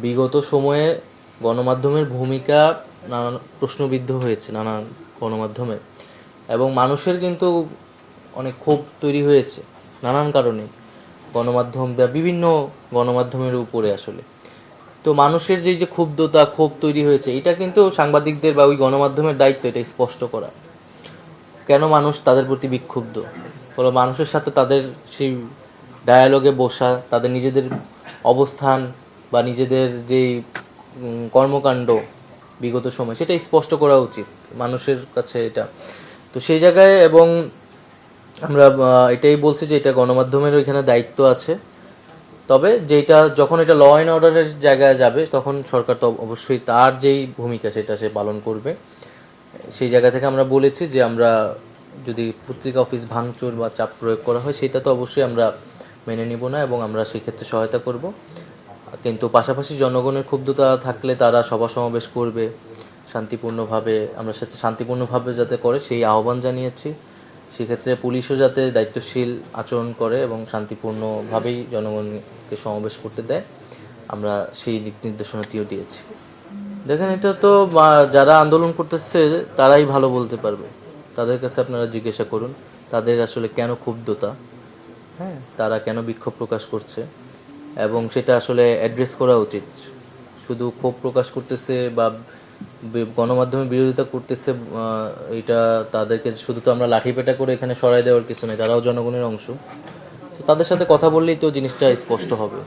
বিগত সময়ে গণমাধ্যমের ভূমিকা নানান প্রশ্নবিদ্ধ হয়েছে নানান গণমাধ্যমে, এবং মানুষের কিন্তু অনেক ক্ষোভ তৈরি হয়েছে নানান কারণে গণমাধ্যম বা বিভিন্ন গণমাধ্যমের উপরে আসলে। তো মানুষের যে ক্ষোভ তৈরি হয়েছে, এটা কিন্তু সাংবাদিকদের বা ওই গণমাধ্যমের দায়িত্ব এটা স্পষ্ট করা কেন মানুষ তাদের প্রতি বিক্ষুব্ধ হলো, মানুষের সাথে তাদের সেই ডায়ালগে বসা, তাদের নিজেদের অবস্থান বা নিজেদের যেই কর্মকাণ্ড বিগত সময় সেটা স্পষ্ট করা উচিত মানুষের কাছে এটা। তো সেই জায়গায় এবং আমরা এটাই বলছি যে এটা গণমাধ্যমের ওইখানে দায়িত্ব আছে, তবে যেটা যখন এটা ল অ্যান্ড অর্ডারের জায়গায় যাবে তখন সরকার তো অবশ্যই তার যেই ভূমিকা সেটা সে পালন করবে। সেই জায়গা থেকে আমরা বলেছি যে আমরা যদি পত্রিকা অফিস ভাঙচুর বা চাপ প্রয়োগ করা হয় সেটা তো অবশ্যই আমরা মেনে নিব না, এবং আমরা সেক্ষেত্রে সহায়তা করব। কিন্তু পাশাপাশি জনগণের ক্ষুব্ধতা থাকলে তারা সভা সমাবেশ করবে শান্তিপূর্ণভাবে, আমরা সাথে শান্তিপূর্ণভাবে যাতে করে সেই আহ্বান জানিয়েছি। সেক্ষেত্রে পুলিশও যাতে দায়িত্বশীল আচরণ করে এবং শান্তিপূর্ণভাবেই জনগণকে সমাবেশ করতে দেয়, আমরা সেই দিক নির্দেশনাটিও দিয়েছি। দেখেন, এটা তো যারা আন্দোলন করতেছে তারাই ভালো বলতে পারবে, তাদের কাছে আপনারা জিজ্ঞাসা করুন তাদের আসলে কেন ক্ষুব্ধতা, হ্যাঁ, তারা কেন বিক্ষোভ প্রকাশ করছে, এবং সেটা আসলে অ্যাড্রেস করা উচিত। শুধু ক্ষোভ প্রকাশ করতেছে বা গণমাধ্যমে বিরোধিতা করতেছে, এটা তাদেরকে শুধু তো আমরা লাঠিপেটা করে এখানে সরাই দেওয়ার কিছু নেই, তারাও জনগণের অংশ। তো তাদের সাথে কথা বললেই তো জিনিসটা স্পষ্ট হবে।